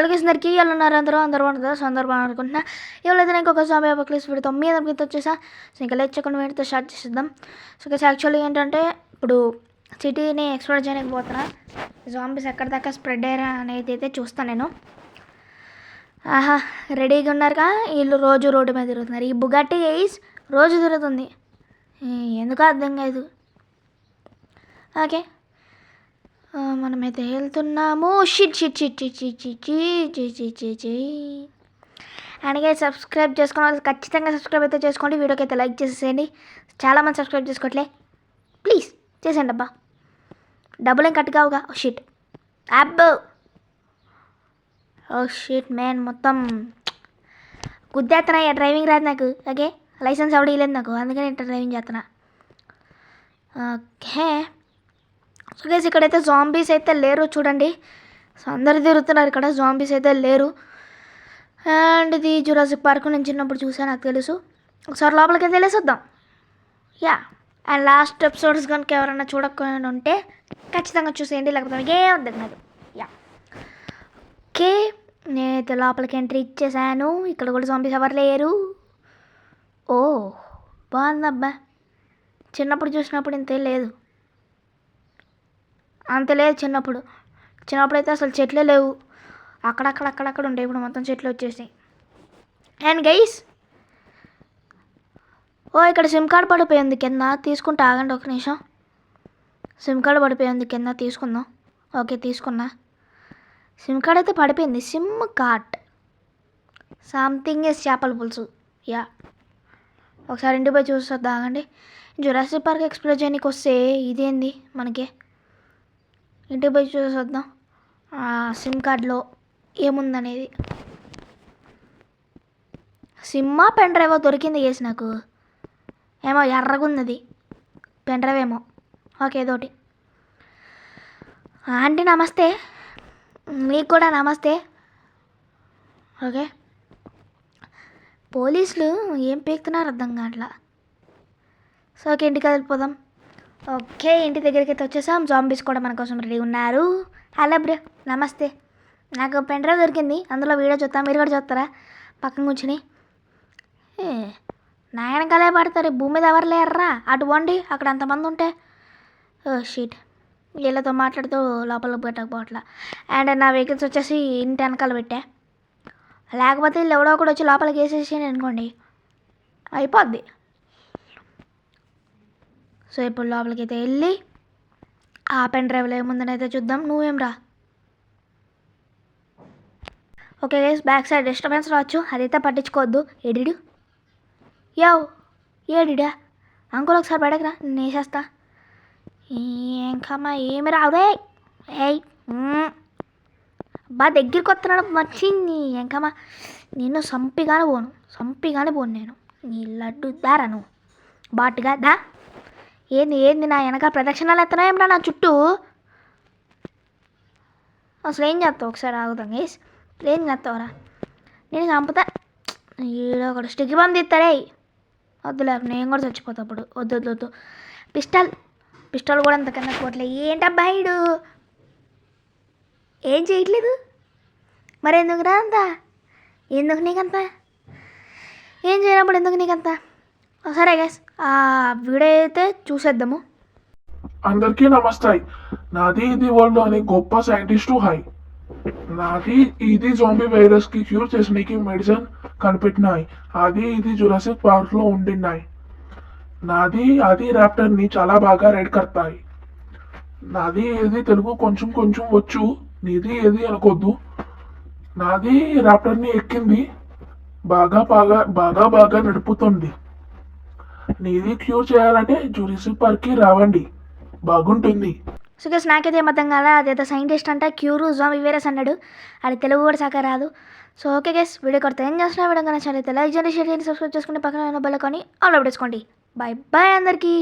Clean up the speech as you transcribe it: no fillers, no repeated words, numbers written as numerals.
Hello guys అందరికీ ఎలా ఉన్నారు అందరూ బాగుంటుందా సందర్భం అనుకుంటున్నా ఎవరైతే నేను ఒక జాంబీ అపోకలిప్స్ వీడితో మీ అందరికీ వచ్చేసా. సో ఇంకా లేట్ చేయకుండా వీడితో స్టార్ట్ చేసేద్దాం. సో గైస్ యాక్చువల్లీ ఏంటంటే ఇప్పుడు సిటీని ఎక్స్ప్లోర్ చేయలేకపోతున్నా. జాంబీస్ ఎక్కడ దాకా స్ప్రెడ్ అయ్యారా అనేది అయితే చూస్తాను నేను. ఆహా రెడీగా ఉన్నారుగా వీళ్ళు రోజు రోడ్డు మీద తిరుగుతున్నారు. ఈ బుగాటి గైస్ రోజు తిరుగుతుంది, ఎందుకో అర్థం కాదు. ఓకే మనమైతే వెళ్తున్నాము. Shit shit shit shit shit అందుకే సబ్స్క్రైబ్ చేసుకున్న వాళ్ళు ఖచ్చితంగా సబ్స్క్రైబ్ అయితే చేసుకోండి. వీడియోకి అయితే లైక్ చేసేయండి. చాలామంది సబ్స్క్రైబ్ చేసుకోవట్లే, ప్లీజ్ చేసేయండి అబ్బా. డబ్బులు ఏం కట్ కావుగా. ఓ షిట్ అబ్బో, ఓ షిట్ మ్యాన్, మొత్తం గుద్దేస్తున్నా. డ్రైవింగ్ రాదు నాకు. ఓకే లైసెన్స్ ఎవడు ఇవ్వలేదు నాకు, అందుకని ఇంటర్ డ్రైవింగ్ చేస్తున్నా. ఓకే సో గైస్ ఇక్కడైతే జాంబీస్ అయితే లేరు చూడండి. సో అందరు తిరుగుతున్నారు ఇక్కడ, జాంబీస్ అయితే లేరు. అండ్ ఇది జురాసిక్ పార్క్ నేను చిన్నప్పుడు చూసాను, నాకు తెలుసు. ఒకసారి లోపలికి అయితే వెళ్ళేసొద్దాం. యా అండ్ లాస్ట్ ఎపిసోడ్స్ కనుక ఎవరైనా చూడకుండా ఉంటే ఖచ్చితంగా చూసేయండి, లేకపోతే మీకు ఏం వద్దు నాకు. యా ఓకే నేనైతే లోపలికి ఎంట్రీ ఇచ్చేసాను. ఇక్కడ కూడా జాంబీస్ ఎవరు లేరు. ఓ బాగుందబ్బా, చిన్నప్పుడు చూసినప్పుడు ఇంతే లేదు, అంత లేదు. చిన్నప్పుడు అయితే అసలు చెట్లే లేవు, అక్కడక్కడ ఉంటాయి. ఇప్పుడు మొత్తం చెట్లు వచ్చేసాయి. అండ్ గైస్ ఓ ఇక్కడ సిమ్ కార్డ్ పడిపోయింది కింద, తీసుకుంటా ఆగండి ఒక నిమిషం. సిమ్ కార్డ్ పడిపోయింది కింద, తీసుకుందాం. ఓకే తీసుకున్నా. సిమ్ కార్డ్ అయితే పడిపోయింది. సిమ్ కార్డ్ సంథింగ్ ఇస్ చేపల పులుసు. యా ఒకసారి ఇంటికి పోయి చూసొద్దా ఆగండి. జురాసిక్ పార్క్ ఎక్స్ప్లోర్ చేయడానికి వస్తే ఇదేంది మనకి, ఇంటికి పోయి చూసొద్దాం సిమ్ కార్డ్లో ఏముందనేది. సిమ్మా పెన్ డ్రైవ్ దొరికింది చేసి నాకు, ఏమో ఎర్రగున్నది పెన్ డ్రైవ్ ఏమో. ఓకే ఏదోటి. ఆంటీ నమస్తే, మీకు కూడా నమస్తే. ఓకే పోలీసులు ఏం పీకుతున్నారు అర్థం కావట్లా. సో ఓకే ఇంటికి వెళ్ళిపోదాం. ఓకే ఇంటి దగ్గరికి అయితే వచ్చేసాం. జాంబీస్ కూడా మన కోసం రెడీ ఉన్నారు. హలో బ్రో నమస్తే, నాకు పెన్ డ్రైవ్ దొరికింది, అందులో వీడియో చూస్తా, మీరు కూడా చూస్తారా పక్కన కూర్చుని. నా వెనకాలే పడతారు, భూమి మీద ఎవరు లేర్రా, అటు పోండి అక్కడ అంతమంది ఉంటే. ఓ షీట్ వీళ్ళతో మాట్లాడుతూ లోపల పెట్టకపోవట్లా. అండ్ నా వెహికల్స్ వచ్చేసి ఇంటి వెనకాల పెట్టా, లేకపోతే వీళ్ళు ఎవడో కూడా వచ్చి లోపలికి వేసేసి అనుకోండి అయిపోద్ది. సో ఇప్పుడు లోపలికి అయితే వెళ్ళి ఆ పెన్ డ్రైవ్లో ఏముందని అయితే చూద్దాం. నువ్వేం రా. Okay guys back side disturbance రావచ్చు, అదైతే పట్టించుకోవద్దు. ఎడిడు యో ఏడిడా అంకుల్ ఒకసారి బయటకురా, నేను వేసేస్తా. ఇంకమ్మా ఏమి రావుదే. ఏయ్ బా దగ్గరికి వస్తున్నాడు మర్చింది. ఇంకమ్మా నేను సంపిగానే పోను నేను. నీ లడ్డు దారా నువ్వు బాటుగా దా. ఏంది నా వెనక ప్రదక్షిణాలు ఎత్తనా ఏమరా నా చుట్టూ. అసలు ఏం చేస్తావు ఒకసారి ఆగుతాం గేస్, ఏం చేస్తావురా. నేను చంపుతా. ఈడ ఒకటి స్టిక్ బాంబు తీస్తాడే, వద్దులే నేను కూడా చచ్చిపోతా అప్పుడు. వద్దు పిస్టల్ కూడా అంతకన్నా పోట్లే. ఏంటబ్బా ఈడు ఏం చేయట్లేదు మరి, ఎందుకురా అంతా, ఎందుకు నీకంతా ఏం చేయనప్పుడు ఎందుకు నీకంతా. సరే గైస్ ఆ వీడియో అయితే చూసేద్దాము. అందరికీ నమస్తే. నాది ఇది వరల్డ్లోని గొప్ప సైంటిస్టు హై. నాది ఇది జాంబీ వైరస్ కి క్యూర్ చేసడానికి మెడిసిన్ కనిపెట్టినాయి. అది ఇది జురాసిక్ పార్క్ లో ఉండినాయి. నాది అది ర్యాప్టర్ ని చాలా బాగా రెడ్ కడతాయి. నాది ఏది తెలుగు కొంచెం వచ్చు, నీది ఏది అనుకోద్దు. నాది ర్యాప్టర్ ని ఎక్కింది, బాగా నడుపుతుంది. నీది క్యూర్ చేయాలంటే జురాసిక్ పార్క్ కి రావండి, బాగుంటుంది. సో గైస్ నాకైతే ఏమర్థం కాదా, అదేదో సైంటిస్ట్ అంటే క్యూరు జాంబీ వైరస్ అన్నాడు, అది తెలుగు కూడా సాక రాదు. సో ఓకే గైస్ వీడియో కొడితే ఏం చేస్తున్నా, వీడియో కన్నా చాలా లైక్ చేయండి, షేర్ చేయండి, సబ్స్క్రైబ్ చేసుకుని పక్కన బెల్ ఐకాన్ని ఆల్ అప్డేట్ చేసుకోండి. బాయ్ అందరికీ.